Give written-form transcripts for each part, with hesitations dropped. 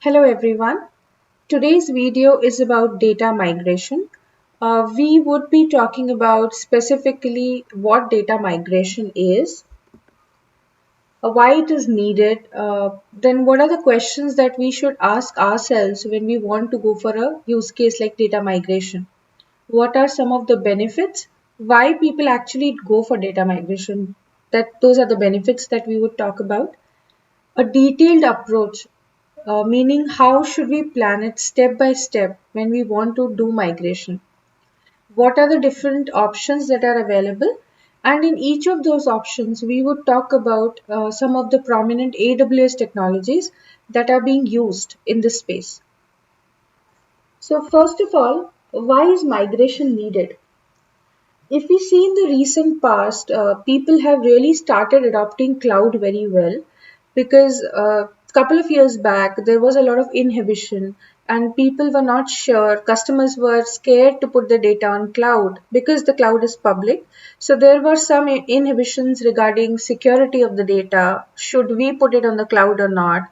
Hello everyone. Today's video is about data migration. We would be talking about specifically what data migration is, why it is needed, then what are the questions that we should ask ourselves when we want to go for a use case like data migration. What are some of the benefits? Why people actually go for data migration? Those are the benefits that we would talk about. A detailed approach, meaning how should we plan it step by step when we want to do migration? What are the different options that are available? And in each of those options, we would talk about some of the prominent AWS technologies that are being used in this space. So, first of all, why is migration needed? If we see in the recent past, people have really started adopting cloud very well because a couple of years back there was a lot of inhibition and people were not sure. Customers were scared to put the data on cloud because the cloud is public. So there were some inhibitions regarding security of the data. Should we put it on the cloud or not?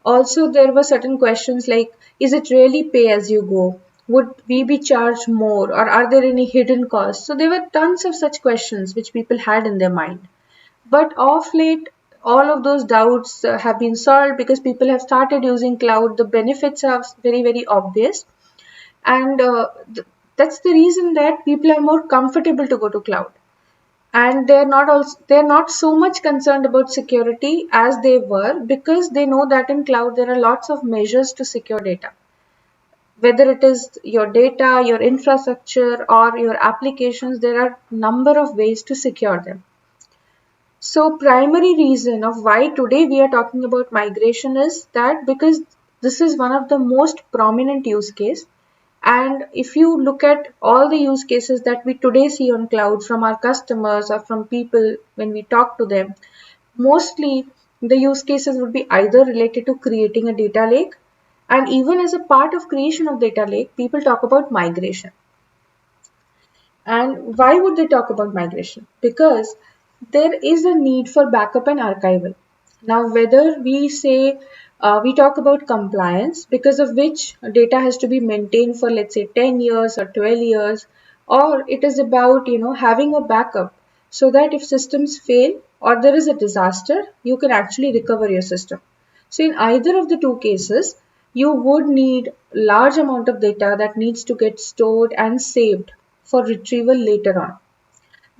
Also, there were certain questions like, is it really pay as you go? Would we be charged more or are there any hidden costs? So there were tons of such questions which people had in their mind. But of late, all of those doubts have been solved because people have started using cloud. The benefits are very, very obvious. And that's the reason that people are more comfortable to go to cloud, and they're not so much concerned about security as they were because they know that in cloud there are lots of measures to secure data, whether it is your data, your infrastructure, or your applications. There are number of ways to secure them. So primary reason of why today we are talking about migration is that because this is one of the most prominent use case. And if you look at all the use cases that we today see on cloud from our customers or from people when we talk to them, mostly the use cases would be either related to creating a data lake, and even as a part of creation of data lake, people talk about migration. And why would they talk about migration? Because there is a need for backup and archival. Now, whether we say we talk about compliance, because of which data has to be maintained for, let's say, 10 years or 12 years, or it is about having a backup so that if systems fail or there is a disaster, you can actually recover your system. So, in either of the two cases, you would need large amount of data that needs to get stored and saved for retrieval later on.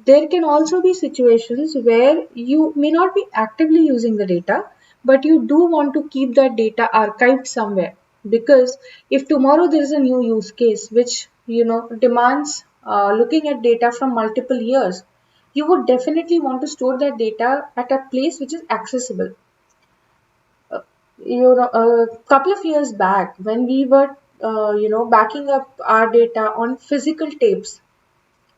There can also be situations where you may not be actively using the data, but you do want to keep that data archived somewhere. Because if tomorrow there is a new use case which demands looking at data from multiple years, you would definitely want to store that data at a place which is accessible. A couple of years back when we were backing up our data on physical tapes,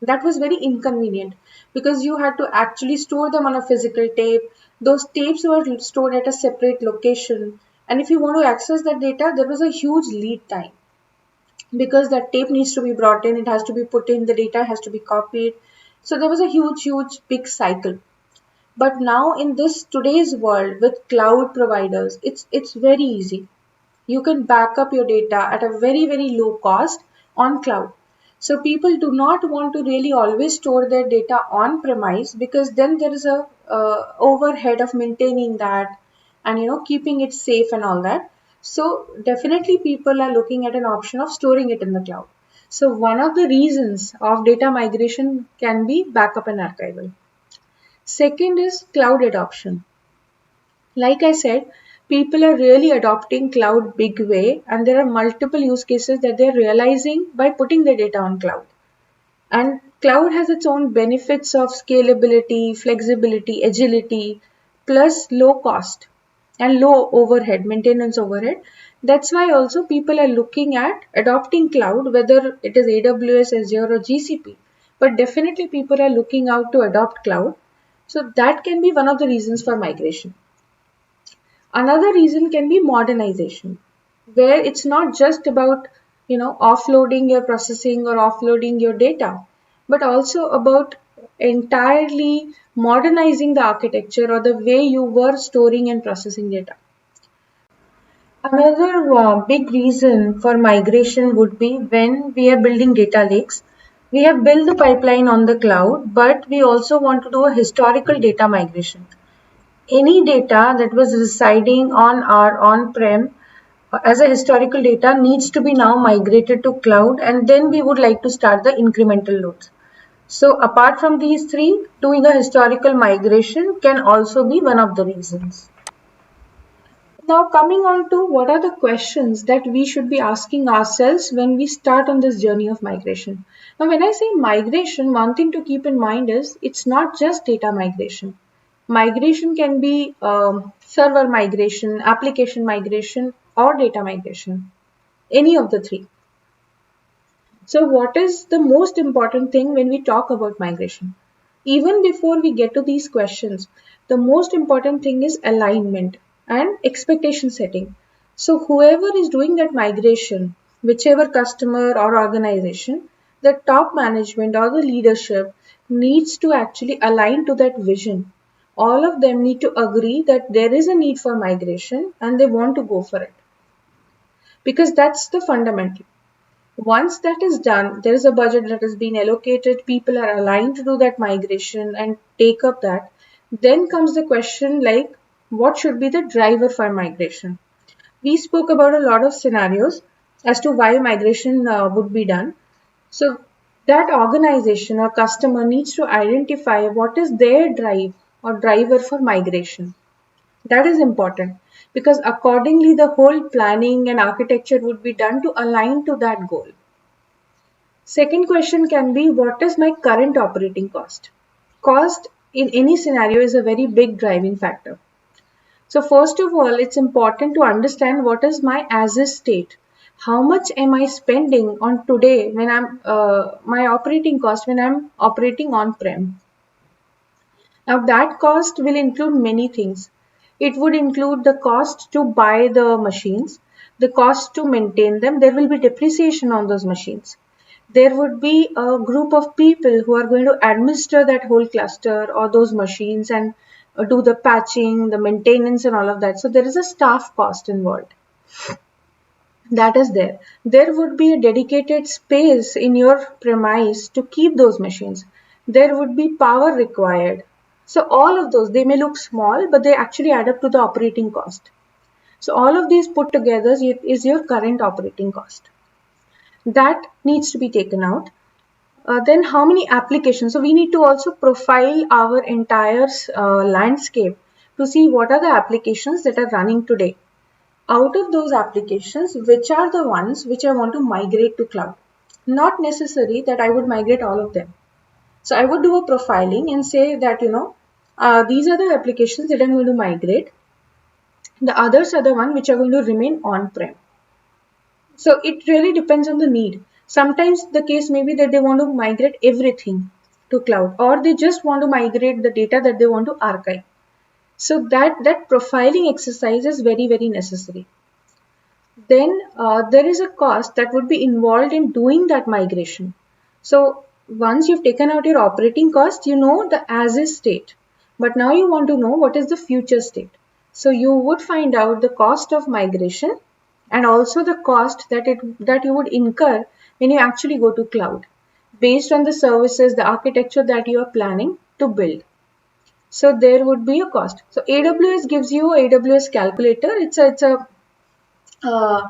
that was very inconvenient because you had to actually store them on a physical tape. Those tapes were stored at a separate location, and if you want to access that data, there was a huge lead time because that tape needs to be brought in, it has to be put in, the data has to be copied. So there was a huge big cycle. But now in this today's world with cloud providers, it's very easy. You can back up your data at a very low cost on cloud. So people do not want to really always store their data on premise because then there is a overhead of maintaining that and keeping it safe and all that. So definitely people are looking at an option of storing it in the cloud. So one of the reasons of data migration can be backup and archival. Second is cloud adoption. Like I said, people are really adopting cloud big way, and there are multiple use cases that they're realizing by putting their data on cloud. And cloud has its own benefits of scalability, flexibility, agility, plus low cost and low overhead, maintenance overhead. That's why also people are looking at adopting cloud, whether it is AWS, Azure, or GCP. But definitely people are looking out to adopt cloud. So that can be one of the reasons for migration. Another reason can be modernization, where it's not just about offloading your processing or offloading your data, but also about entirely modernizing the architecture or the way you were storing and processing data. Another big reason for migration would be when we are building data lakes. We have built the pipeline on the cloud, but we also want to do a historical data migration. Any data that was residing on our on-prem as a historical data needs to be now migrated to cloud, and then we would like to start the incremental loads. So apart from these three, doing a historical migration can also be one of the reasons. Now, coming on to what are the questions that we should be asking ourselves when we start on this journey of migration. Now, when I say migration, one thing to keep in mind is it's not just data migration. Migration can be server migration, application migration, or data migration, any of the three. So, what is the most important thing when we talk about migration? Even before we get to these questions, the most important thing is alignment and expectation setting. So, whoever is doing that migration, whichever customer or organization, the top management or the leadership needs to actually align to that vision. All of them need to agree that there is a need for migration and they want to go for it, because that's the fundamental. Once that is done, there is a budget that has been allocated, people are aligned to do that migration and take up that. Then comes the question like, what should be the driver for migration? We spoke about a lot of scenarios as to why migration would be done. So that organization or customer needs to identify what is their drive or driver for migration. That is important because accordingly the whole planning and architecture would be done to align to that goal. Second question can be, what is my current operating cost? Cost in any scenario is a very big driving factor. So first of all, it's important to understand what is my as is state. How much am I spending on today when I'm my operating cost when I'm operating on prem? Now that cost will include many things. It would include the cost to buy the machines, the cost to maintain them. There will be depreciation on those machines. There would be a group of people who are going to administer that whole cluster or those machines and do the patching, the maintenance, and all of that. So there is a staff cost involved. That is there. There would be a dedicated space in your premise to keep those machines. There would be power required. So all of those, they may look small, but they actually add up to the operating cost. So all of these put together is your current operating cost. That needs to be taken out. Then how many applications? So we need to also profile our entire landscape to see what are the applications that are running today. Out of those applications, which are the ones which I want to migrate to cloud? Not necessary that I would migrate all of them. So I would do a profiling and say that, these are the applications that I'm going to migrate. The others are the ones which are going to remain on-prem. So it really depends on the need. Sometimes the case may be that they want to migrate everything to cloud, or they just want to migrate the data that they want to archive. So that profiling exercise is very, very necessary. Then there is a cost that would be involved in doing that migration. So once you've taken out your operating cost, you know the as is state. But now you want to know what is the future state. So you would find out the cost of migration and also the cost that you would incur when you actually go to cloud based on the services, the architecture that you are planning to build. So there would be a cost. So AWS gives you AWS calculator. It's a uh,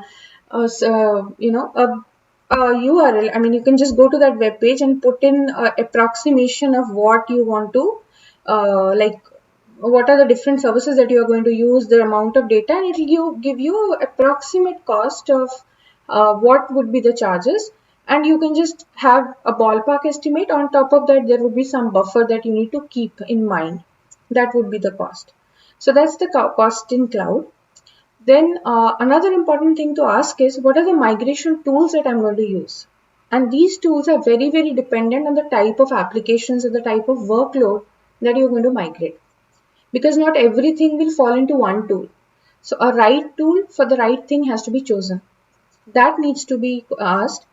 a URL. I mean, you can just go to that web page and put in approximation of what you want to like. What are the different services that you are going to use, the amount of data, and it will give you approximate cost of what would be the charges, and you can just have a ballpark estimate. On top of that, there would be some buffer that you need to keep in mind. That would be the cost. So that's the cost in cloud. Then another important thing to ask is, what are the migration tools that I'm going to use? And these tools are very, very dependent on the type of applications and the type of workload that you're going to migrate. Because not everything will fall into one tool. So a right tool for the right thing has to be chosen. That needs to be asked.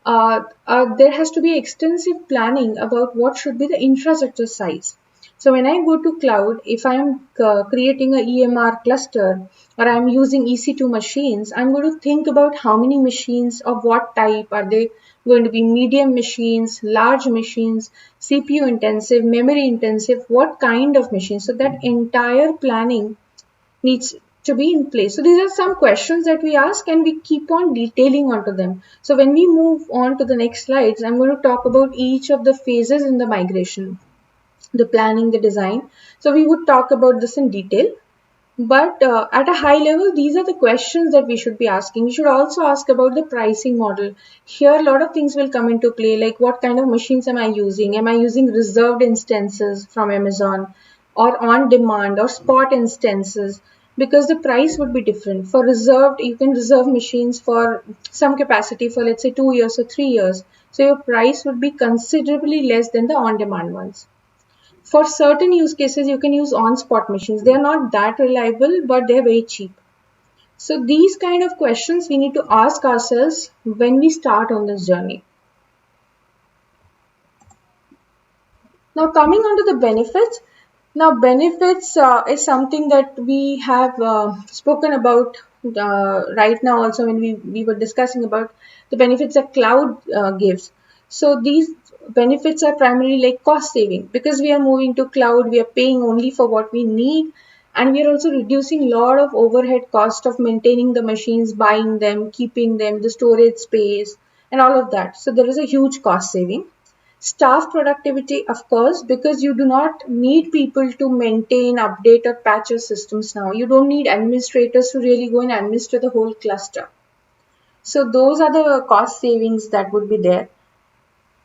There has to be extensive planning about what should be the infrastructure size. So when I go to cloud, if I am creating a EMR cluster or I am using EC2 machines, I'm going to think about how many machines of what type are they going to be, medium machines, large machines, CPU intensive, memory intensive, what kind of machines. So that entire planning needs to be in place. So these are some questions that we ask and we keep on detailing onto them. So when we move on to the next slides, I'm going to talk about each of the phases in the migration, the planning, the design. So we would talk about this in detail. But at a high level, these are the questions that we should be asking. We should also ask about the pricing model. Here, a lot of things will come into play, like what kind of machines am I using? Am I using reserved instances from Amazon or on demand or spot instances? Because the price would be different. For reserved, you can reserve machines for some capacity for, let's say, 2 years or 3 years. So your price would be considerably less than the on demand ones. For certain use cases, you can use on-spot machines. They are not that reliable, but they're very cheap. So these kind of questions we need to ask ourselves when we start on this journey. Now coming on to the benefits. Now benefits is something that we have spoken about right now also when we were discussing about the benefits that cloud gives. So these benefits are primarily like cost saving because we are moving to cloud, we are paying only for what we need, and we are also reducing a lot of overhead cost of maintaining the machines, buying them, keeping them, the storage space and all of that. So there is a huge cost saving. Staff productivity, of course, because you do not need people to maintain, update, or patch your systems now. You don't need administrators to really go and administer the whole cluster. So those are the cost savings that would be there.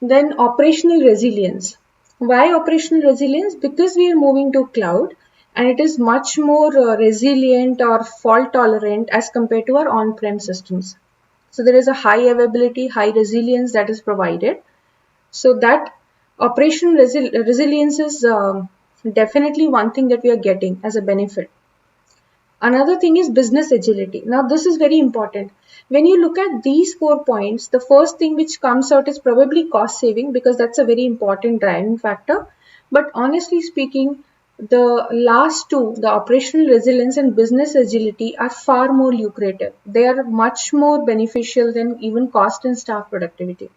Then operational resilience. Why operational resilience? Because we are moving to cloud and it is much more resilient or fault tolerant as compared to our on-prem systems. So there is a high availability, high resilience that is provided. So that operational resilience is definitely one thing that we are getting as a benefit. Another thing is business agility. Now this is very important. When you look at these 4 points, the first thing which comes out is probably cost saving because that's a very important driving factor. But honestly speaking, the last two, the operational resilience and business agility, are far more lucrative. They are much more beneficial than even cost and staff productivity.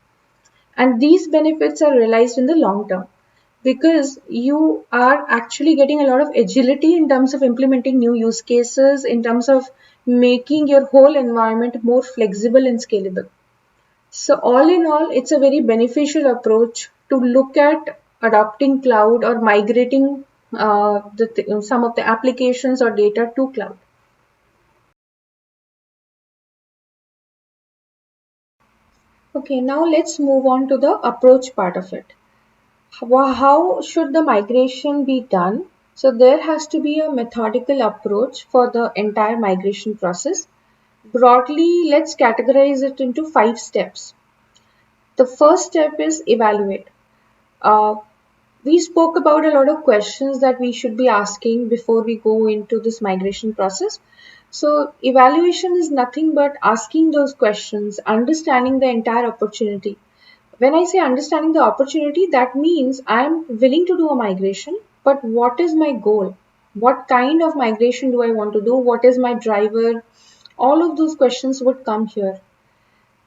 And these benefits are realized in the long term because you are actually getting a lot of agility in terms of implementing new use cases, in terms of making your whole environment more flexible and scalable. So all in all, it's a very beneficial approach to look at adopting cloud or migrating some of the applications or data to cloud. Okay, now let's move on to the approach part of it. How should the migration be done? So there has to be a methodical approach for the entire migration process. Broadly, let's categorize it into 5 steps. The first step is evaluate. Uh, we spoke about a lot of questions that we should be asking before we go into this migration process. So evaluation is nothing but asking those questions, understanding the entire opportunity. When I say understanding the opportunity, that means I'm willing to do a migration, but what is my goal? What kind of migration do I want to do? What is my driver? All of those questions would come here.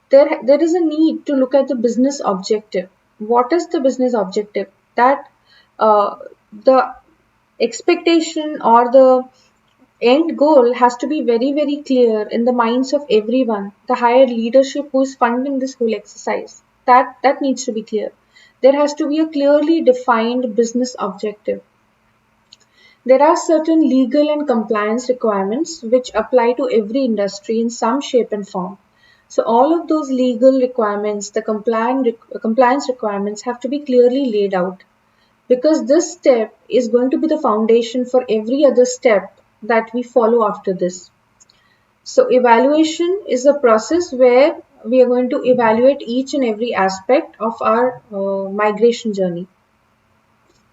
There is a need to look at the business objective. What is the business objective? That the expectation or the end goal has to be very, very clear in the minds of everyone, the higher leadership who is funding this whole exercise. That needs to be clear. There has to be a clearly defined business objective. There are certain legal and compliance requirements which apply to every industry in some shape and form. So all of those legal requirements, the compliance requirements have to be clearly laid out because this step is going to be the foundation for every other step that we follow after this. So evaluation is a process where we are going to evaluate each and every aspect of our migration journey.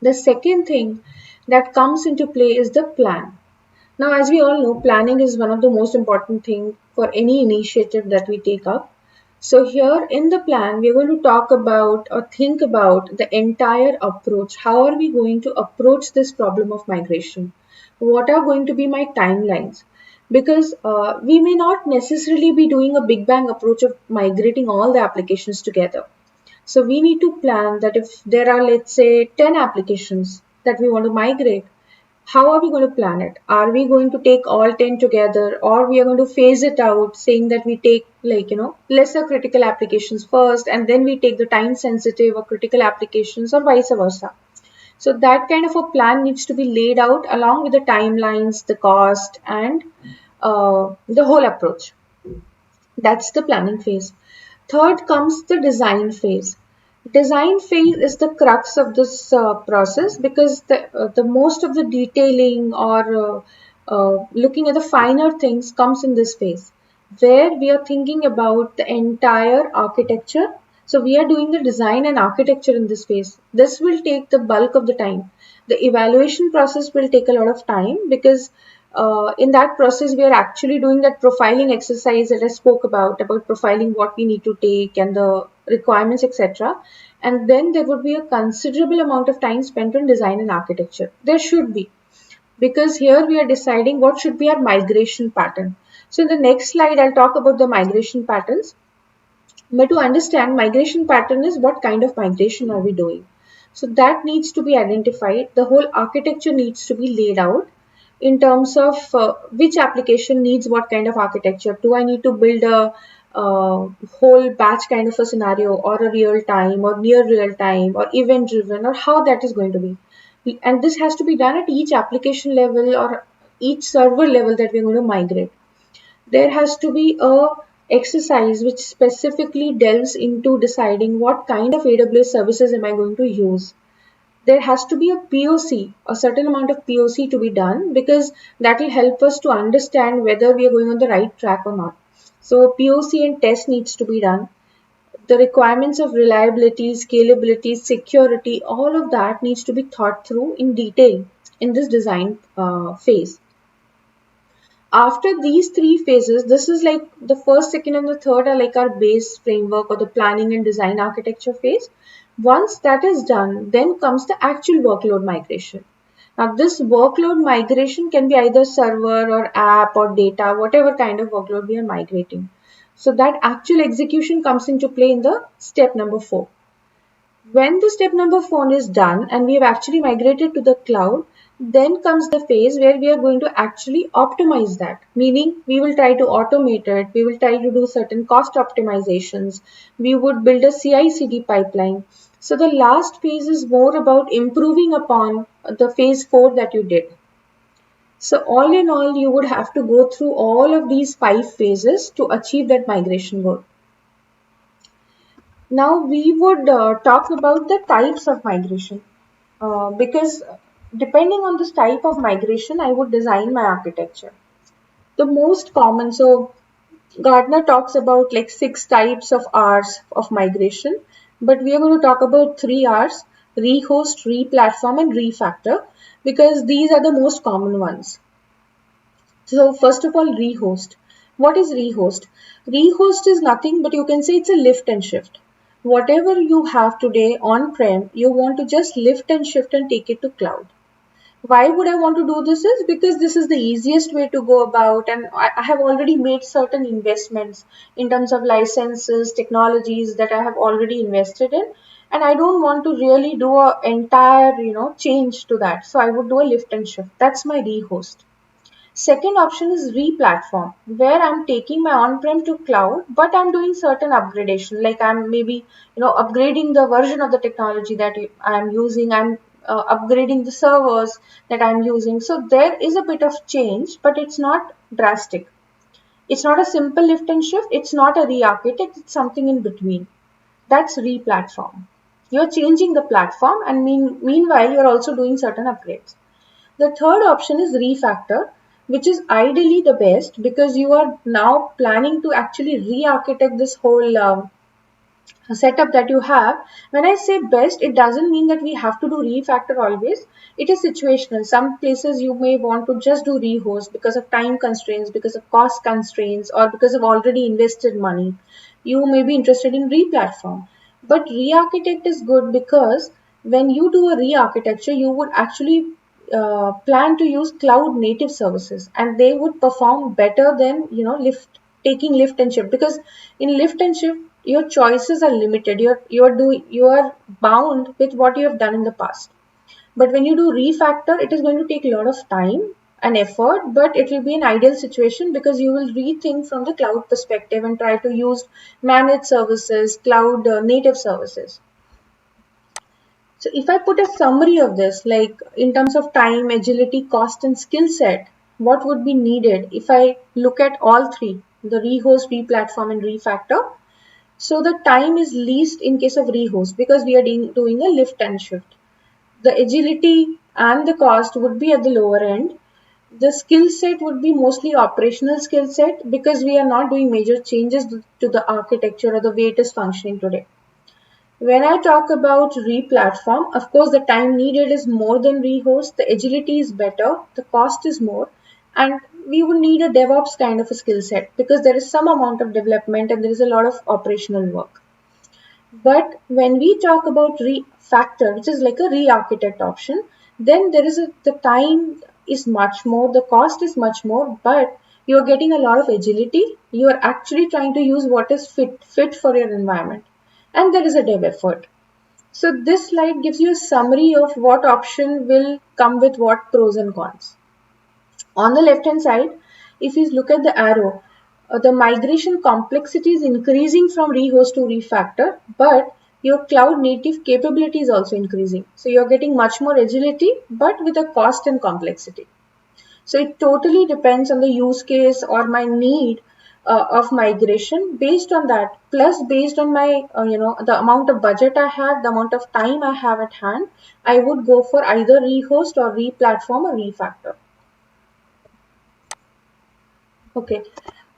The second thing that comes into play is the plan. Now, as we all know, planning is one of the most important things for any initiative that we take up. So here in the plan, we're going to talk about or think about the entire approach. How are we going to approach this problem of migration? What are going to be my timelines? Because we may not necessarily be doing a big bang approach of migrating all the applications together. So we need to plan that if there are, let's say, 10 applications that we want to migrate, how are we going to plan it? Are we going to take all 10 together, or we are going to phase it out, saying that we take, like, lesser critical applications first and then we take the time sensitive or critical applications, or vice versa? So that kind of a plan needs to be laid out along with the timelines, the cost, and the whole approach. That's the planning phase. Third comes the design phase. Design phase is the crux of this process, because the most of the detailing or looking at the finer things comes in this phase, where we are thinking about the entire architecture. So we are doing the design and architecture in this phase. This will take the bulk of the time. The evaluation process will take a lot of time, because in that process we are actually doing that profiling exercise that I spoke about profiling what we need to take and the requirements, etc. And then there would be a considerable amount of time spent on design and architecture. There should be, because here we are deciding what should be our migration pattern. So in the next slide, I'll talk about the migration patterns. But to understand migration pattern is what kind of migration are we doing. So that needs to be identified. The whole architecture needs to be laid out in terms of which application needs what kind of architecture. Do I need to build a whole batch kind of a scenario, or a real time or near real time or event driven, or how that is going to be? And this has to be done at each application level or each server level that we're going to migrate. There has to be a exercise which specifically delves into deciding what kind of AWS services am I going to use. There has to be a POC, a certain amount of POC to be done, because that will help us to understand whether we are going on the right track or not. So POC and test needs to be done. The requirements of reliability, scalability, security, all of that needs to be thought through in detail in this design phase. After these three phases, this is like the first, second, and the third are like our base framework or the planning and design architecture phase. Once that is done, then comes the actual workload migration. Now, this workload migration can be either server or app or data, whatever kind of workload we are migrating. So that actual execution comes into play in the step number 4. When the step number 4 is done and we have actually migrated to the cloud, then comes the phase where we are going to actually optimize that. Meaning, we will try to automate it, we will try to do certain cost optimizations, we would build a CI/CD pipeline. So the last phase is more about improving upon the phase 4 that you did. So all in all, you would have to go through all of these 5 phases to achieve that migration goal. Now we would talk about the types of migration, because depending on this type of migration, I would design my architecture. The most common, so Gartner talks about like 6 types of R's of migration, but we are going to talk about 3 R's: rehost, replatform, and refactor, because these are the most common ones. So first of all, rehost. What is rehost? Rehost is nothing but you can say it's a lift and shift. Whatever you have today on-prem, you want to just lift and shift and take it to cloud. Why would I want to do this is because this is the easiest way to go about, and I have already made certain investments in terms of licenses, technologies that I have already invested in, and I don't want to really do a entire change to that. So I would do a lift and shift. That's my rehost. Second option is replatform, where I'm taking my on-prem to cloud, but I'm doing certain upgradation, like I'm maybe upgrading the version of the technology that I'm using. I'm upgrading the servers that I'm using. So there is a bit of change, but it's not drastic. It's not a simple lift and shift. It's not a re-architect. It's something in between. That's replatform. You're changing the platform, and meanwhile you're also doing certain upgrades. The third option is refactor, which is ideally the best, because you are now planning to actually re-architect this whole setup that you have. When I say best, it doesn't mean that we have to do refactor always. It is situational. Some places you may want to just do rehost because of time constraints, because of cost constraints, or because of already invested money. you may be interested in re-platform. But re-architect is good because when you do a re-architecture, you would actually plan to use cloud native services, and they would perform better than taking lift and shift, because in lift and shift your choices are limited. You are bound with what you have done in the past. But when you do refactor, it is going to take a lot of time and effort, but it will be an ideal situation because you will rethink from the cloud perspective and try to use managed services, cloud native services. So if I put a summary of this, like in terms of time, agility, cost, and skill set, what would be needed if I look at all three, the rehost, replatform, and refactor? So the time is least in case of rehost because we are doing a lift and shift. The agility and the cost would be at the lower end. The skill set would be mostly operational skill set because we are not doing major changes to the architecture or the way it is functioning today. When I talk about re-platform, of course the time needed is more than rehost, the agility is better, the cost is more, and we would need a DevOps kind of a skill set because there is some amount of development and there is a lot of operational work. But when we talk about refactor, which is like a re-architect option, then the time is much more, the cost is much more, but you're getting a lot of agility. You are actually trying to use what is fit for your environment, and there is a dev effort. So this slide gives you a summary of what option will come with what pros and cons. On the left hand side, if you look at the arrow, the migration complexity is increasing from rehost to refactor, but your cloud native capability is also increasing. So you're getting much more agility, but with a cost and complexity. So it totally depends on the use case or my need of migration. Based on that, plus based on my the amount of budget I have, the amount of time I have at hand, I would go for either rehost or replatform or refactor. Okay,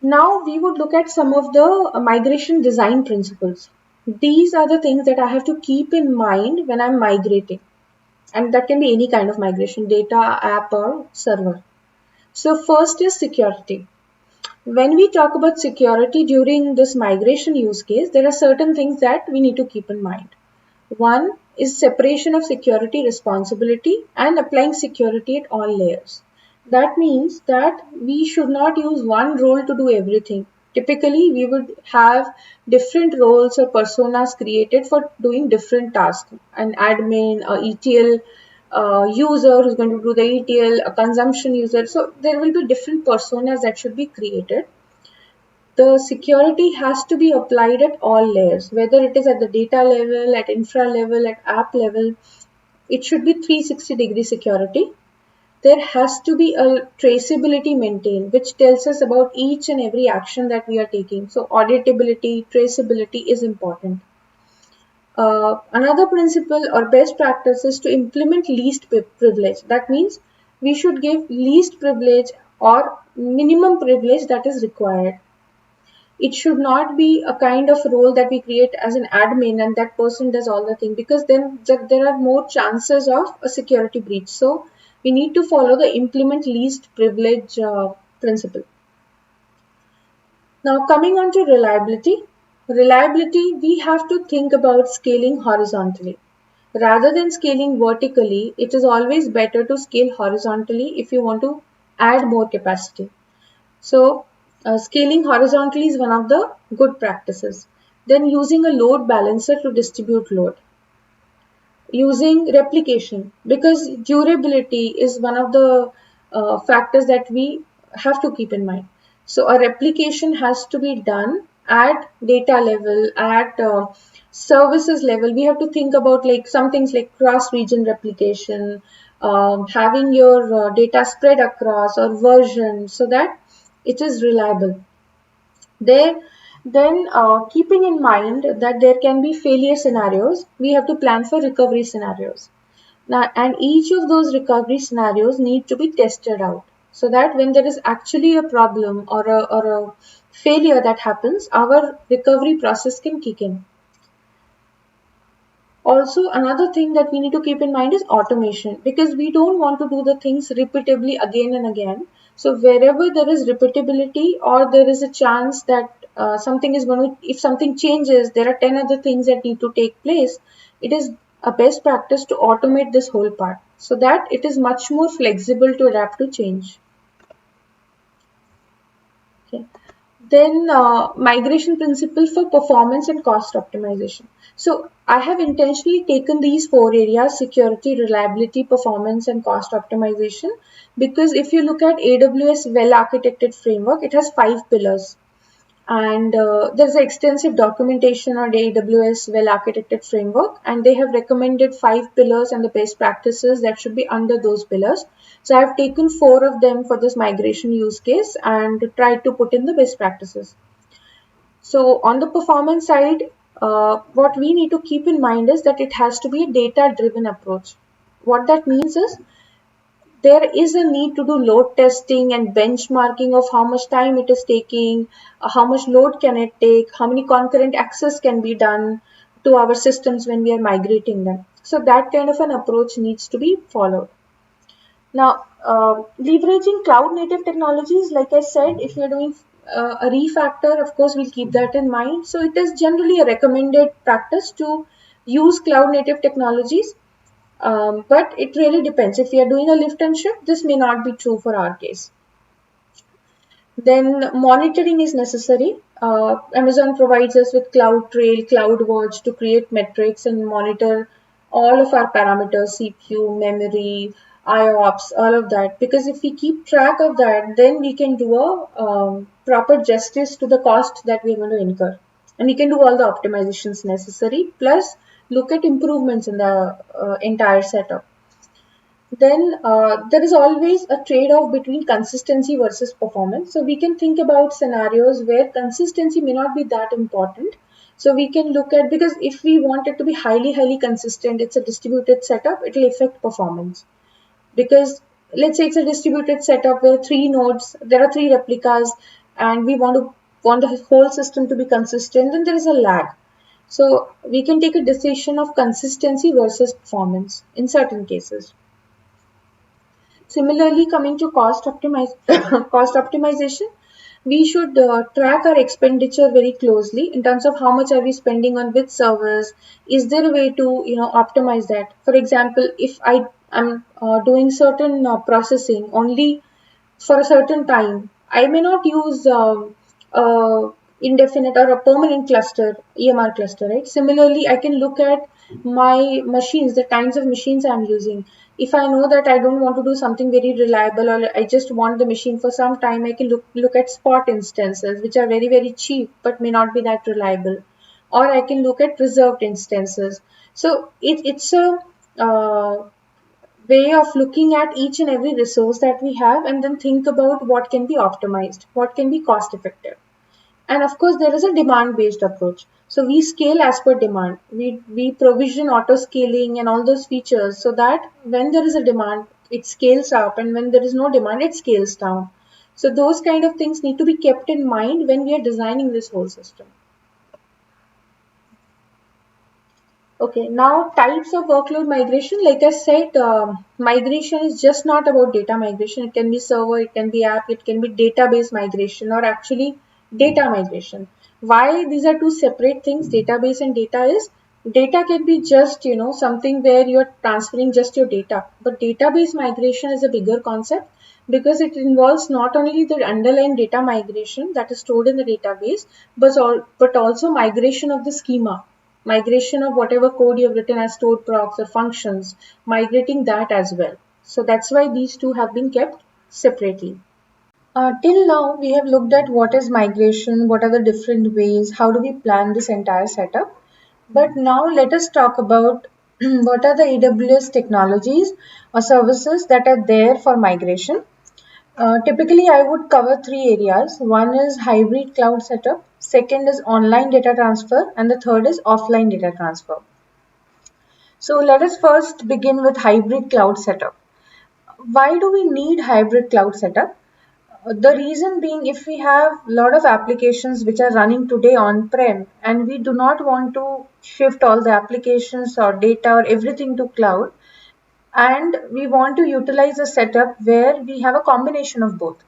now we would look at some of the migration design principles. These are the things that I have to keep in mind when I'm migrating, and that can be any kind of migration, data, app, or server. So first is security. When we talk about security during this migration use case, there are certain things that we need to keep in mind. One is separation of security responsibility and applying security at all layers. That means that we should not use one role to do everything. Typically, we would have different roles or personas created for doing different tasks. An admin, a ETL user who's going to do the ETL, a consumption user. So there will be different personas that should be created. The security has to be applied at all layers, whether it is at the data level, at infra level, at app level. It should be 360-degree security. There has to be a traceability maintained, which tells us about each and every action that we are taking. So auditability, traceability is important. Another principle or best practice is to implement least privilege. That means we should give least privilege or minimum privilege that is required. It should not be a kind of role that we create as an admin and that person does all the thing, because then there are more chances of a security breach. So we need to follow the implement least privilege principle. Now coming on to reliability. Reliability, we have to think about scaling horizontally. Rather than scaling vertically, it is always better to scale horizontally if you want to add more capacity. So scaling horizontally is one of the good practices. Then using a load balancer to distribute load. Using replication, because durability is one of the factors that we have to keep in mind. So a replication has to be done at data level, at services level. We have to think about like some things like cross-region replication, having your data spread across or version so that it is reliable. There, then keeping in mind that there can be failure scenarios, we have to plan for recovery scenarios. Now, and each of those recovery scenarios need to be tested out so that when there is actually a problem or a failure that happens, our recovery process can kick in. Also, another thing that we need to keep in mind is automation, because we don't want to do the things repeatably again and again. So wherever there is repeatability or there is a chance that something is going to, if something changes, there are 10 other things that need to take place. It is a best practice to automate this whole part so that it is much more flexible to adapt to change. Okay. Then migration principle for performance and cost optimization. So I have intentionally taken these four areas: security, reliability, performance, and cost optimization, because if you look at AWS well architected framework, it has 5 pillars. And there's extensive documentation on AWS well architected framework, and they have recommended 5 pillars and the best practices that should be under those pillars. So I've taken 4 of them for this migration use case and tried to put in the best practices. So on the performance side, what we need to keep in mind is that it has to be a data driven approach. What that means is there is a need to do load testing and benchmarking of how much time it is taking, how much load can it take, how many concurrent access can be done to our systems when we are migrating them. So that kind of an approach needs to be followed. Now, leveraging cloud native technologies, like I said, if you're doing a refactor, of course, we'll keep that in mind. So it is generally a recommended practice to use cloud native technologies, but it really depends. If we are doing a lift and shift, this may not be true for our case. Then monitoring is necessary. Amazon provides us with CloudTrail, CloudWatch to create metrics and monitor all of our parameters, CPU, memory, IOPS, all of that. Because if we keep track of that, then we can do a proper justice to the cost that we're going to incur. And we can do all the optimizations necessary, plus look at improvements in the entire setup. Then there is always a trade-off between consistency versus performance. So we can think about scenarios where consistency may not be that important. So we can look at, because if we want it to be highly consistent, it's a distributed setup, it will affect performance. Because let's say it's a distributed setup where 3 nodes, there are 3 replicas, and we want the whole system to be consistent, then there is a lag. So we can take a decision of consistency versus performance in certain cases. Similarly, coming to cost optimization, we should track our expenditure very closely in terms of how much are we spending on which servers. Is there a way to optimize that? For example, if I am doing certain processing only for a certain time, I may not use indefinite or a permanent cluster, EMR cluster, right? Similarly, I can look at my machines, the kinds of machines I'm using. If I know that I don't want to do something very reliable, or I just want the machine for some time, I can look at spot instances, which are very cheap but may not be that reliable. Or I can look at reserved instances. So it's a way of looking at each and every resource that we have and then think about what can be optimized, what can be cost effective. And of course, there is a demand based approach. So we scale as per demand. We provision auto scaling and all those features so that when there is a demand, it scales up, and when there is no demand, it scales down. So those kind of things need to be kept in mind when we are designing this whole system. Okay, now types of workload migration. Like I said, migration is just not about data migration. It can be server, it can be app, it can be database migration, or actually data migration. Why these are two separate things, database and data, is data can be just, something where you're transferring just your data. But database migration is a bigger concept because it involves not only the underlying data migration that is stored in the database, but also migration of the schema, migration of whatever code you have written as stored procs or functions, migrating that as well. So that's why these two have been kept separately. Till now, we have looked at what is migration, what are the different ways, how do we plan this entire setup. But now let us talk about what are the AWS technologies or services that are there for migration. Typically, I would cover 3 areas. One is hybrid cloud setup, second is online data transfer, and the third is offline data transfer. So let us first begin with hybrid cloud setup. Why do we need hybrid cloud setup? The reason being, if we have a lot of applications which are running today on-prem and we do not want to shift all the applications or data or everything to cloud, and we want to utilize a setup where we have a combination of both.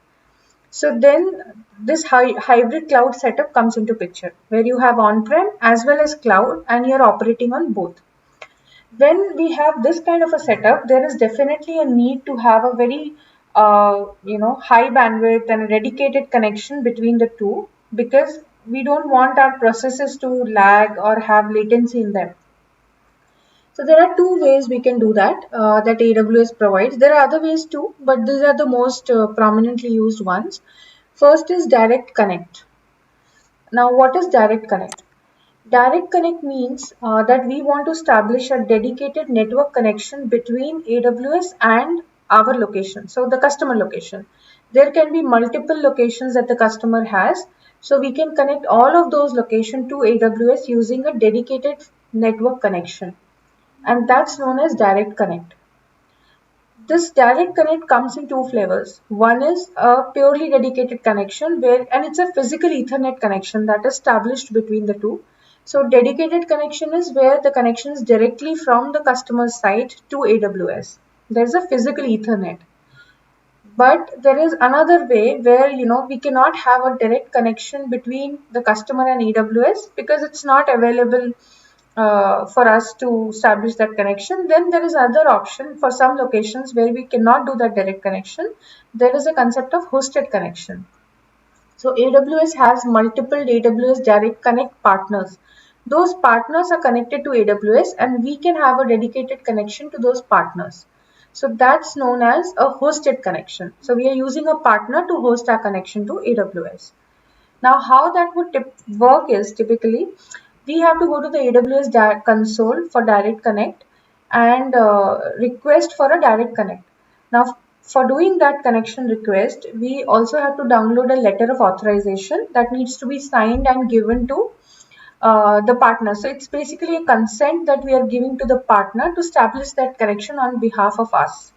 So then this hybrid cloud setup comes into picture where you have on-prem as well as cloud and you're operating on both. When we have this kind of a setup, there is definitely a need to have a very high bandwidth and a dedicated connection between the two, because we don't want our processes to lag or have latency in them. So there are two ways we can do that, that AWS provides. There are other ways too, but these are the most prominently used ones. First is Direct Connect. Now, what is Direct Connect? Direct Connect means that we want to establish a dedicated network connection between AWS and our location, so the customer location. There can be multiple locations that the customer has, so we can connect all of those locations to AWS using a dedicated network connection, and that's known as Direct Connect. This direct connect comes in two flavors. One is a purely dedicated connection and it's a physical Ethernet connection that is established between the two. So dedicated connection is where the connection is directly from the customer site to AWS. There's a physical Ethernet. But there is another way where we cannot have a direct connection between the customer and AWS because it's not available for us to establish that connection. Then there is other option for some locations where we cannot do that direct connection. There is a concept of hosted connection. So AWS has multiple AWS Direct Connect partners. Those partners are connected to AWS and we can have a dedicated connection to those partners. So that's known as a hosted connection. So we are using a partner to host our connection to AWS. Now, how that would work is typically we have to go to the AWS console for Direct Connect and request for a Direct Connect. Now, for doing that connection request, we also have to download a letter of authorization that needs to be signed and given to the partner. So it's basically a consent that we are giving to the partner to establish that connection on behalf of us.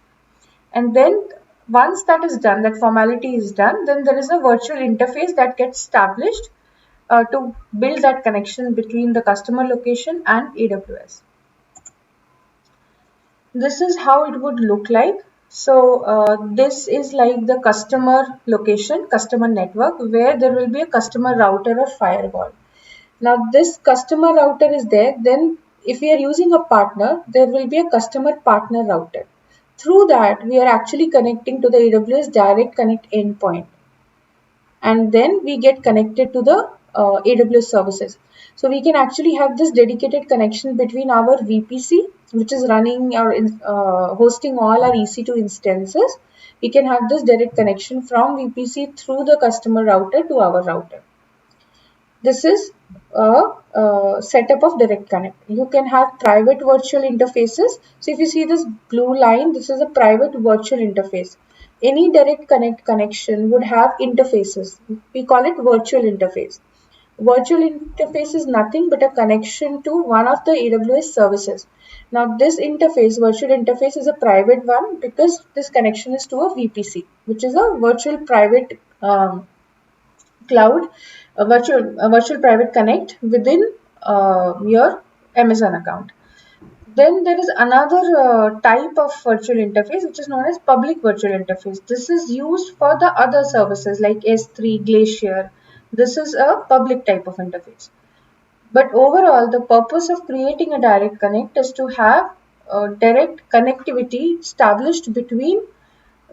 And then once that is done, that formality is done, then there is a virtual interface that gets established to build that connection between the customer location and AWS. This is how it would look like. So this is like the customer location, customer network, where there will be a customer router or firewall. Now this customer router is there. Then if we are using a partner, there will be a customer partner router. Through that, we are actually connecting to the AWS Direct Connect endpoint. And then we get connected to the AWS services. So we can actually have this dedicated connection between our VPC, which is running or hosting all our EC2 instances. We can have this direct connection from VPC through the customer router to our router. This is a setup of direct connect. You can have private virtual interfaces. So if you see this blue line, this is a private virtual interface. Any direct connect connection would have interfaces. We call it virtual interface. Virtual interface is nothing but a connection to one of the AWS services. Now this interface, virtual interface, is a private one because this connection is to a VPC, which is a virtual private cloud, a virtual private connect within your Amazon account. Then there is another type of virtual interface which is known as public virtual interface. This is used for the other services like S3, Glacier. This is a public type of interface. But overall, the purpose of creating a direct connect is to have direct connectivity established between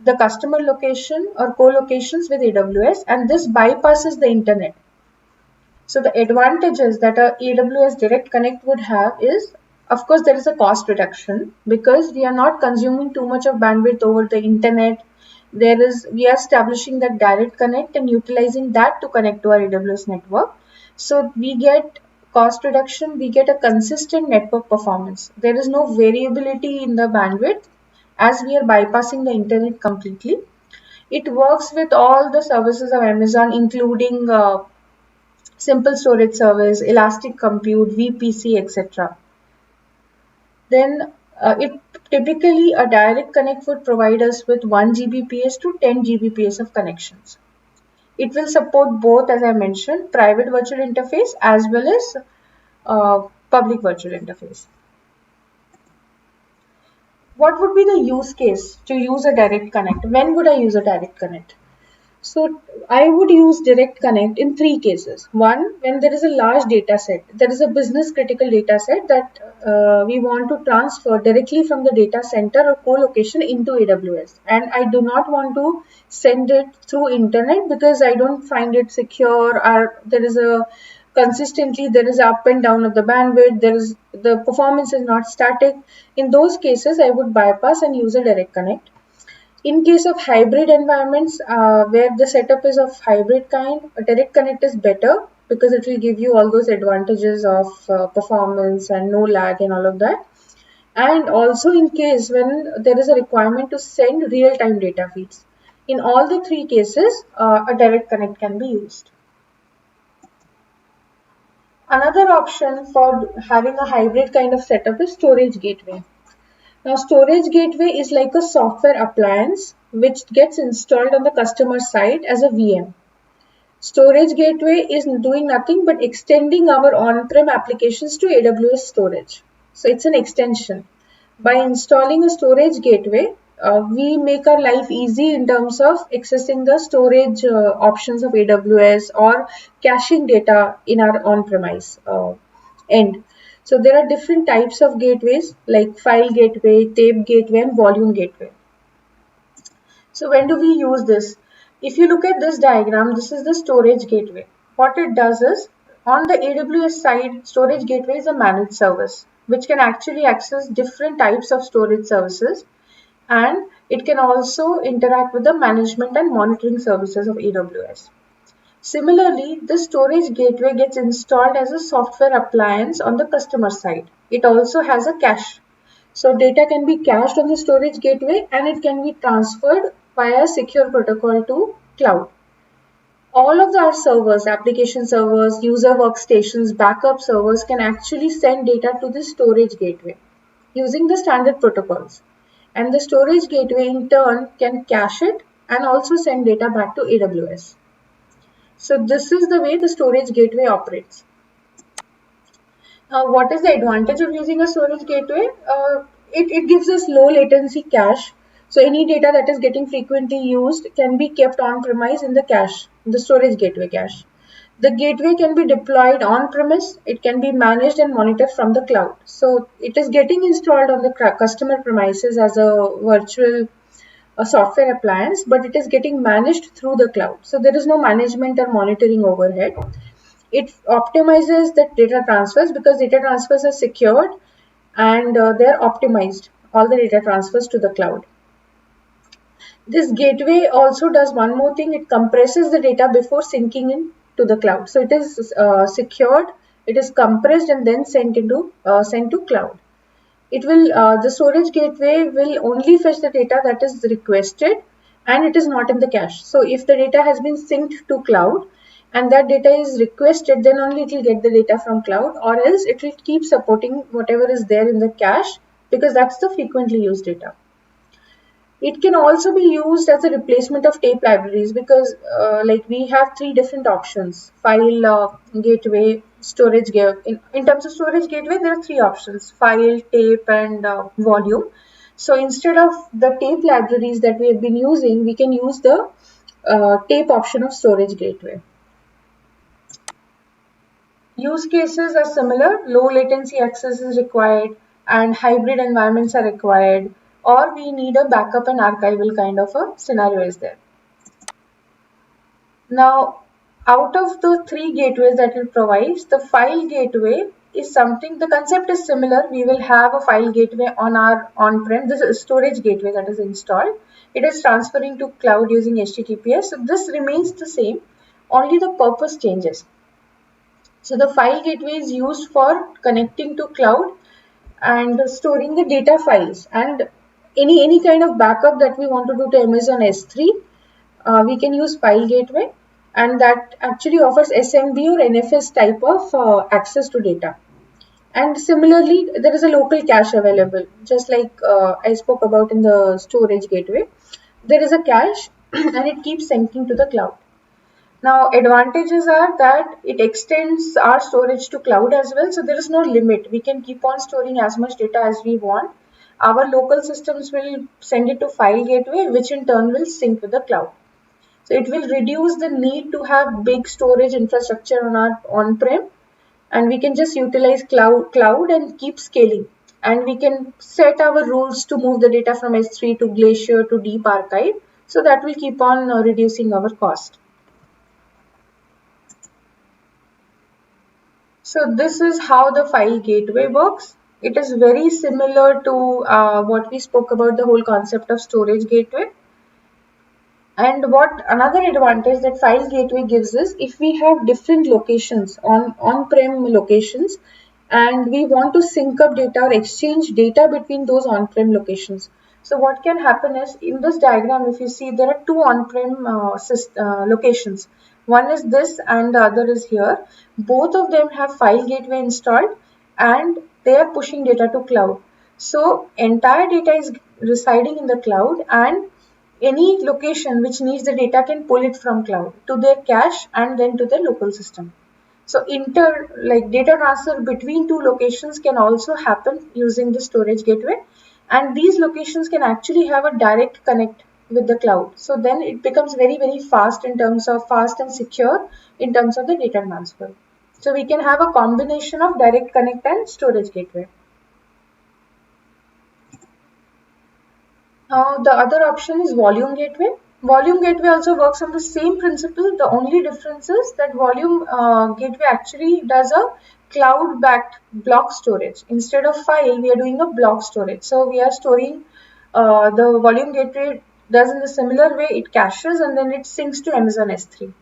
the customer location or co-locations with AWS, and this bypasses the internet. So the advantages that a AWS Direct Connect would have is, of course, there is a cost reduction because we are not consuming too much of bandwidth over the internet. We are establishing that direct connect and utilizing that to connect to our AWS network. So we get cost reduction, we get a consistent network performance. There is no variability in the bandwidth as we are bypassing the internet completely. It works with all the services of Amazon, including simple storage service, elastic compute, VPC, etc. Then it typically a direct connect would provide us with 1 Gbps to 10 Gbps of connections. It will support both, as I mentioned, private virtual interface as well as public virtual interface. What would be the use case to use a direct connect? When would I use a direct connect? So I would use Direct Connect in three cases. One, when there is a large data set, there is a business critical data set that we want to transfer directly from the data center or co-location into AWS. And I do not want to send it through internet because I don't find it secure, or there is up and down of the bandwidth, the performance is not static. In those cases, I would bypass and use a Direct Connect. In case of hybrid environments where the setup is of hybrid kind, a direct connect is better because it will give you all those advantages of performance and no lag and all of that. And also in case when there is a requirement to send real-time data feeds. In all the three cases, a direct connect can be used. Another option for having a hybrid kind of setup is storage gateway. Now, storage gateway is like a software appliance which gets installed on the customer side as a VM. Storage gateway is doing nothing but extending our on-prem applications to AWS storage. So it's an extension. By installing a storage gateway, we make our life easy in terms of accessing the storage options of AWS or caching data in our on-premise end. So there are different types of gateways like file gateway, tape gateway, and volume gateway. So when do we use this? If you look at this diagram, this is the storage gateway. What it does is, on the AWS side, storage gateway is a managed service which can actually access different types of storage services, and it can also interact with the management and monitoring services of AWS. Similarly, the storage gateway gets installed as a software appliance on the customer side. It also has a cache. So data can be cached on the storage gateway and it can be transferred via secure protocol to cloud. All of our servers, application servers, user workstations, backup servers can actually send data to the storage gateway using the standard protocols. And the storage gateway in turn can cache it and also send data back to AWS. So this is the way the storage gateway operates. Now, what is the advantage of using a storage gateway? It gives us low latency cache. So any data that is getting frequently used can be kept on premise in the cache, the storage gateway cache. The gateway can be deployed on premise. It can be managed and monitored from the cloud. So it is getting installed on the customer premises as a software appliance, but it is getting managed through the cloud. So there is no management or monitoring overhead. It optimizes the data transfers because data transfers are secured and they're optimized, all the data transfers to the cloud. This gateway also does one more thing. It compresses the data before syncing in to the cloud. So it is secured, it is compressed and then sent to cloud. The storage gateway will only fetch the data that is requested and it is not in the cache. So if the data has been synced to cloud and that data is requested, then only it will get the data from cloud, or else it will keep supporting whatever is there in the cache because that's the frequently used data. It can also be used as a replacement of tape libraries because like we have three different options: file, gateway, storage gateway. In terms of storage gateway, there are three options: file, tape, and volume. So instead of the tape libraries that we have been using, we can use the tape option of storage gateway. Use cases are similar. Low latency access is required and hybrid environments are required, or we need a backup and archival kind of a scenario is there. Now, out of the three gateways that it provides, the file gateway is something, the concept is similar. We will have a file gateway on our on-prem. This is a storage gateway that is installed. It is transferring to cloud using HTTPS. So this remains the same, only the purpose changes. So the file gateway is used for connecting to cloud and storing the data files, and any kind of backup that we want to do to Amazon S3, we can use file gateway, and that actually offers SMB or NFS type of access to data. And similarly, there is a local cache available, just like I spoke about in the storage gateway. There is a cache and it keeps syncing to the cloud. Now, advantages are that it extends our storage to cloud as well. So there is no limit. We can keep on storing as much data as we want. Our local systems will send it to file gateway, which in turn will sync with the cloud. So it will reduce the need to have big storage infrastructure on our on-prem, and we can just utilize cloud and keep scaling. And we can set our rules to move the data from S3 to Glacier to Deep Archive. So that will keep on reducing our cost. So this is how the file gateway works. It is very similar to what we spoke about, the whole concept of storage gateway. And what another advantage that file gateway gives is, if we have different locations on-prem locations and we want to sync up data or exchange data between those on-prem locations. So what can happen is, in this diagram, if you see, there are two on-prem locations. One is this and the other is here. Both of them have file gateway installed and they are pushing data to cloud. So entire data is residing in the cloud, and any location which needs the data can pull it from cloud to their cache and then to the local system. So data transfer between two locations can also happen using the storage gateway, and these locations can actually have a direct connect with the cloud. So then it becomes very fast in terms of fast and secure in terms of the data transfer. So we can have a combination of direct connect and storage gateway. The other option is volume gateway. Volume gateway also works on the same principle. The only difference is that volume gateway actually does a cloud-backed block storage. Instead of file, we are doing a block storage. So we are storing, the volume gateway does in a similar way. It caches and then it syncs to Amazon S3.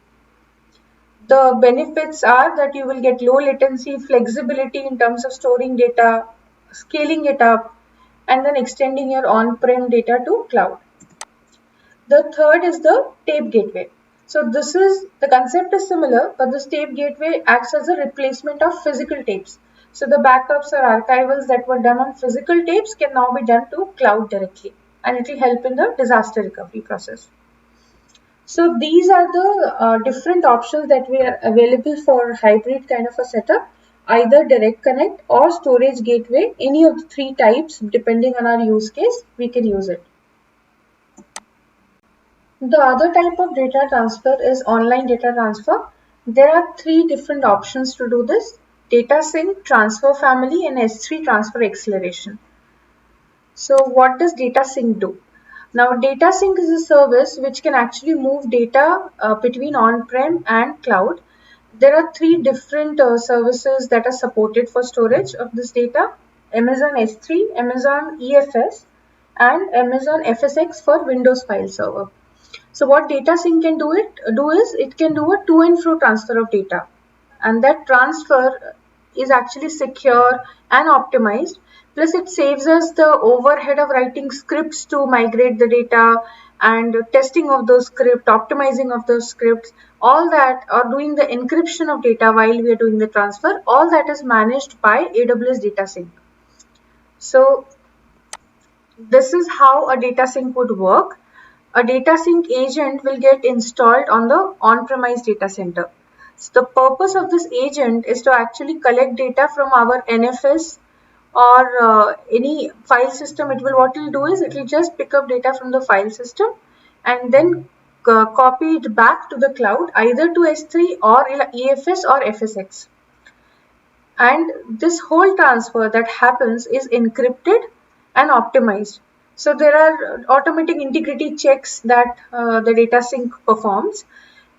The benefits are that you will get low latency, flexibility in terms of storing data, scaling it up, and then extending your on-prem data to cloud. The third is the tape gateway. So the concept is similar, but this tape gateway acts as a replacement of physical tapes. So the backups or archivals that were done on physical tapes can now be done to cloud directly, and it will help in the disaster recovery process. So these are the different options that we are available for hybrid kind of a setup, either direct connect or storage gateway. Any of the three types, depending on our use case, we can use it. The other type of data transfer is online data transfer. There are three different options to do this: data sync, transfer family, and S3 transfer acceleration. So what does data sync do? Now, data sync is a service which can actually move data between on-prem and cloud. There are three different services that are supported for storage of this data: Amazon S3, Amazon EFS, and Amazon FSx for Windows file server. So what data sync can do is it can do a to and fro transfer of data, and that transfer is actually secure and optimized. Plus it saves us the overhead of writing scripts to migrate the data and testing of those scripts, optimizing of those scripts, all that, or doing the encryption of data while we are doing the transfer. All that is managed by AWS Data Sync. So this is how a data sync would work. A data sync agent will get installed on the on-premise data center. So the purpose of this agent is to actually collect data from our NFS or any file system. What it will do is it will just pick up data from the file system and then copy it back to the cloud, either to S3 or EFS or FSx. And this whole transfer that happens is encrypted and optimized. So there are automatic integrity checks that the data sync performs,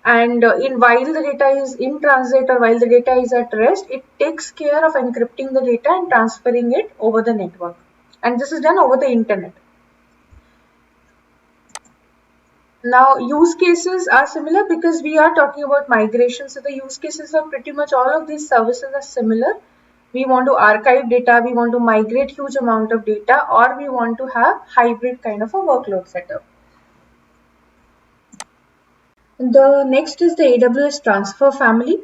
and while the data is in transit or while the data is at rest, it takes care of encrypting the data and transferring it over the network, and this is done over the internet. Now use cases are similar because we are talking about migration, so the use cases of pretty much all of these services are similar. We want to archive data, we want to migrate huge amount of data, or we want to have hybrid kind of a workload setup. The next is the AWS Transfer Family.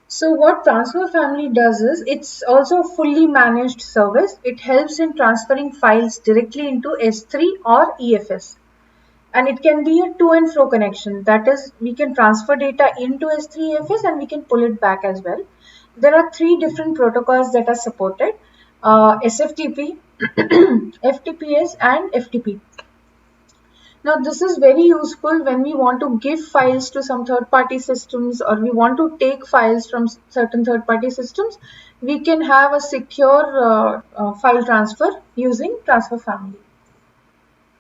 So what Transfer Family does is, it's also a fully managed service. It helps in transferring files directly into S3 or EFS. And it can be a to and fro connection. That is, we can transfer data into S3 EFS and we can pull it back as well. There are three different protocols that are supported: SFTP, FTPS, and FTP. Now, this is very useful when we want to give files to some third-party systems, or we want to take files from certain third-party systems. We can have a secure file transfer using transfer family.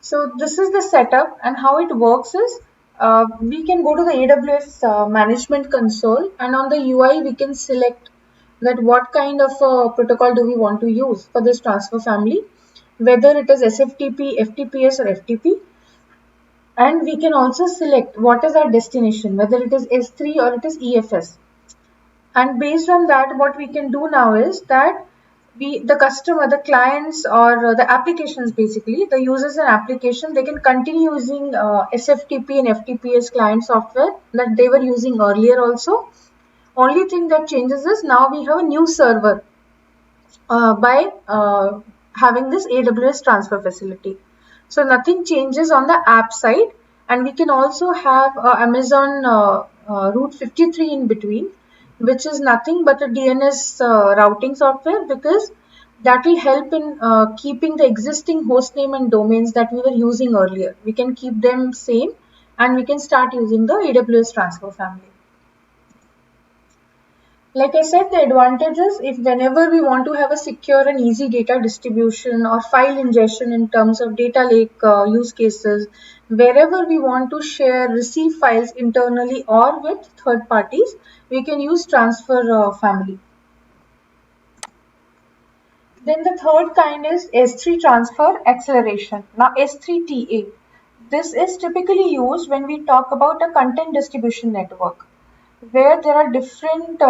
So this is the setup, and how it works is we can go to the AWS management console, and on the UI we can select that what kind of protocol do we want to use for this transfer family, whether it is SFTP, FTPS or FTP. And we can also select what is our destination, whether it is S3 or it is EFS. And based on that, what we can do now is that the customer, the clients, or the applications, basically the users and application, they can continue using SFTP and FTPS client software that they were using earlier also. Only thing that changes is now we have a new server by having this AWS transfer facility. So nothing changes on the app side, and we can also have Amazon Route 53 in between, which is nothing but a DNS routing software, because that will help in keeping the existing host name and domains that we were using earlier. We can keep them same, and we can start using the AWS transfer family. Like I said, the advantage is if whenever we want to have a secure and easy data distribution or file ingestion in terms of data lake use cases, wherever we want to share, receive files internally or with third parties, we can use transfer family. Then the third kind is S3 transfer acceleration. Now S3TA. This is typically used when we talk about a content distribution network, where there are different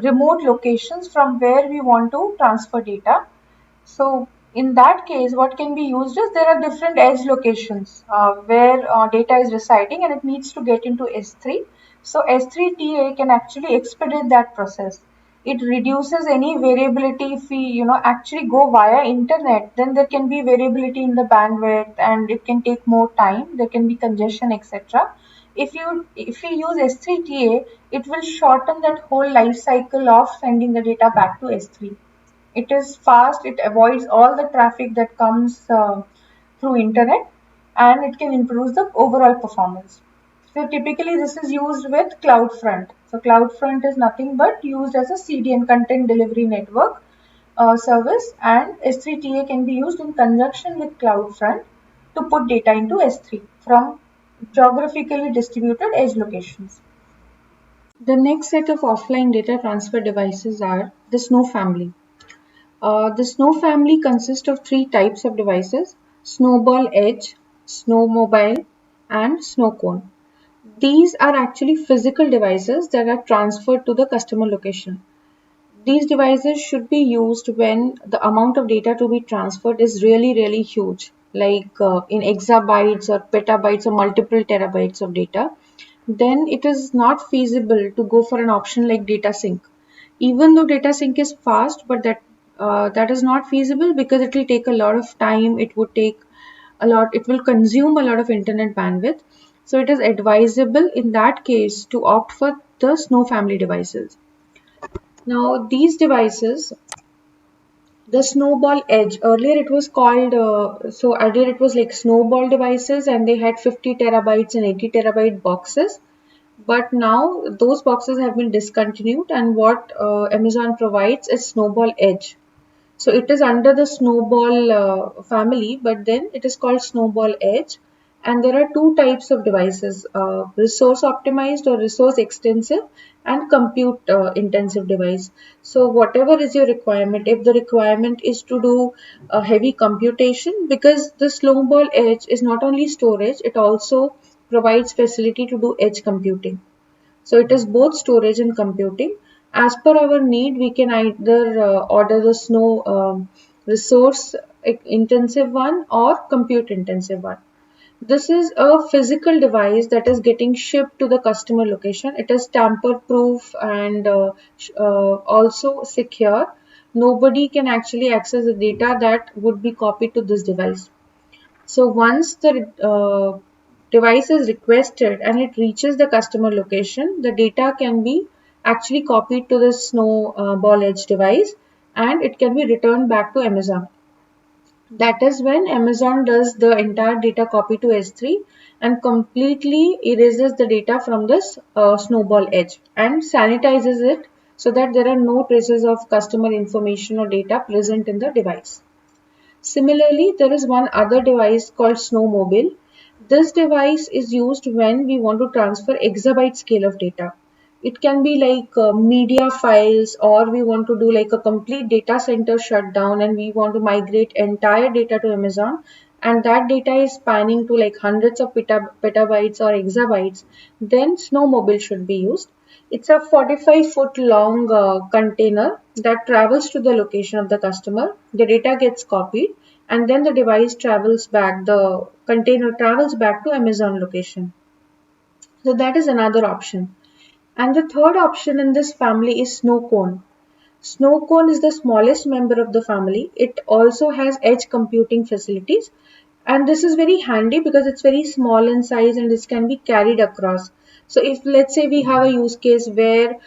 remote locations from where we want to transfer data. So in that case, what can be used is there are different edge locations where data is residing and it needs to get into S3. So S3TA can actually expedite that process. It reduces any variability. If we actually go via internet, then there can be variability in the bandwidth and it can take more time. There can be congestion, etc. If we use S3TA, it will shorten that whole life cycle of sending the data back to S3. It is fast, it avoids all the traffic that comes through internet, and it can improve the overall performance. So typically this is used with CloudFront. So CloudFront is nothing but used as a CDN, content delivery network service, and S3TA can be used in conjunction with CloudFront to put data into S3 from geographically distributed edge locations. The next set of offline data transfer devices are the Snow family. The Snow family consists of three types of devices: Snowball Edge, Snowmobile, and Snowcone. These are actually physical devices that are transferred to the customer location. These devices should be used when the amount of data to be transferred is really, really huge, like in exabytes or petabytes or multiple terabytes of data. Then it is not feasible to go for an option like data sync. Even though data sync is fast, but that is not feasible because it will take a lot of time. It would take a lot. It will consume a lot of internet bandwidth. So it is advisable in that case to opt for the Snow family devices. Now these devices, the Snowball Edge, earlier it was called, earlier it was like Snowball devices, and they had 50 terabytes and 80 terabyte boxes. But now those boxes have been discontinued, and what Amazon provides is Snowball Edge. So it is under the Snowball family, but then it is called Snowball Edge. And there are two types of devices: resource optimized or resource extensive, and compute intensive device. So whatever is your requirement, if the requirement is to do heavy computation, because the Snowball Edge is not only storage, it also provides facility to do edge computing. So it is both storage and computing. As per our need, we can either order the Snow resource intensive one or compute intensive one. This is a physical device that is getting shipped to the customer location. It is tamper proof and also secure. Nobody can actually access the data that would be copied to this device. So once the device is requested and it reaches the customer location, the data can be actually copied to the Snowball Edge device and it can be returned back to Amazon. That is when Amazon does the entire data copy to S3 and completely erases the data from this Snowball Edge and sanitizes it so that there are no traces of customer information or data present in the device. Similarly, there is one other device called Snowmobile. This device is used when we want to transfer exabyte scale of data. It can be like media files, or we want to do like a complete data center shutdown and we want to migrate entire data to Amazon, and that data is spanning to like hundreds of petabytes or exabytes. Then Snowmobile should be used. It's a 45-foot long container that travels to the location of the customer. The data gets copied and then the device travels back, the container travels back to Amazon location. So that is another option. And the third option in this family is Snowcone. Snowcone is the smallest member of the family. It also has edge computing facilities, and this is very handy because it's very small in size and this can be carried across. So if let's say we have a use case where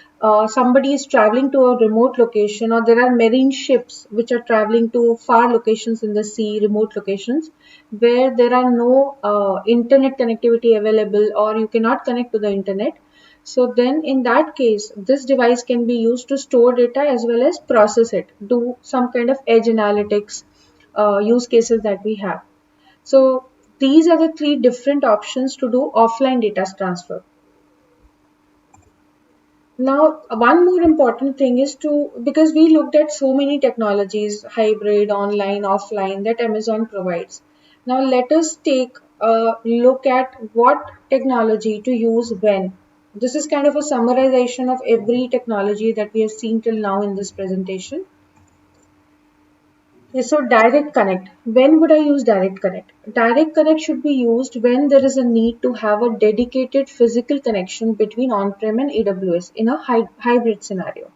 somebody is traveling to a remote location, or there are marine ships which are traveling to far locations in the sea, remote locations where there are no internet connectivity available, or you cannot connect to the internet. So then in that case, this device can be used to store data as well as process it, do some kind of edge analytics use cases that we have. So these are the three different options to do offline data transfer. Now, one more important thing is to, because we looked at so many technologies, hybrid, online, offline, that Amazon provides. Now, let us take a look at what technology to use when. This is kind of a summarization of every technology that we have seen till now in this presentation. Okay, so direct connect. When would I use direct connect? Direct connect should be used when there is a need to have a dedicated physical connection between on-prem and AWS in a hybrid scenario.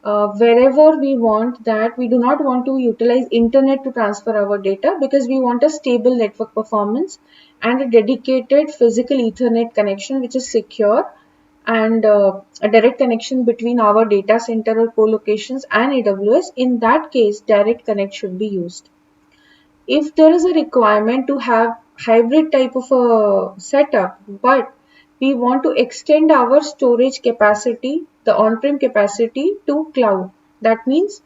Wherever we want that, we do not want to utilize internet to transfer our data because we want a stable network performance and a dedicated physical Ethernet connection which is secure, and a direct connection between our data center or co-locations and AWS. In that case, direct connect should be used. If there is a requirement to have hybrid type of a setup, but we want to extend our storage capacity, the on-prem capacity, to cloud. That means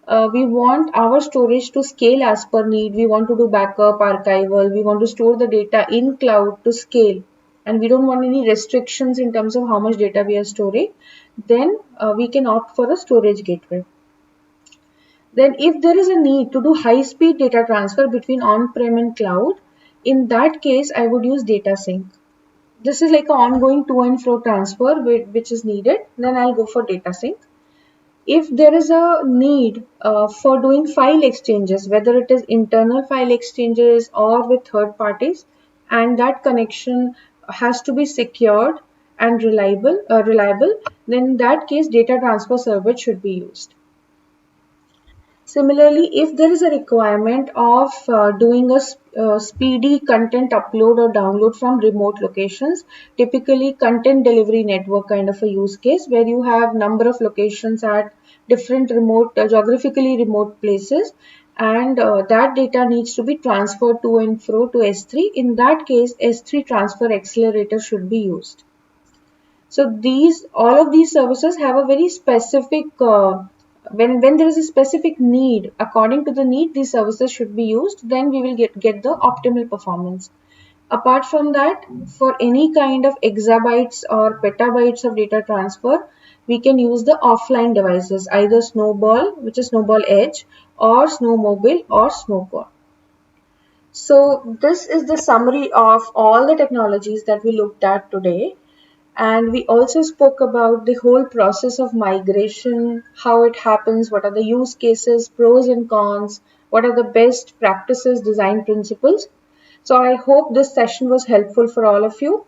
we want our storage to scale as per need. We want to do backup, archival. We want to store the data in cloud to scale. And we don't want any restrictions in terms of how much data we are storing. Then we can opt for a storage gateway. Then if there is a need to do high-speed data transfer between on-prem and cloud, in that case, I would use data sync. This is like an ongoing to and fro transfer which is needed. Then I'll go for data sync. If there is a need for doing file exchanges, whether it is internal file exchanges or with third parties, and that connection has to be secured and reliable, then in that case, data transfer service should be used. Similarly, if there is a requirement of doing a speedy content upload or download from remote locations, typically content delivery network kind of a use case where you have number of locations at different remote, geographically remote places, and that data needs to be transferred to and fro to S3. In that case, S3 transfer accelerator should be used. So all of these services have a very specific when there is a specific need, according to the need, these services should be used. Then we will get the optimal performance. Apart from that, for any kind of exabytes or petabytes of data transfer, we can use the offline devices, either Snowball, which is Snowball Edge, or Snowmobile or Snowcore. So this is the summary of all the technologies that we looked at today. And we also spoke about the whole process of migration, how it happens, what are the use cases, pros and cons, what are the best practices, design principles. So I hope this session was helpful for all of you.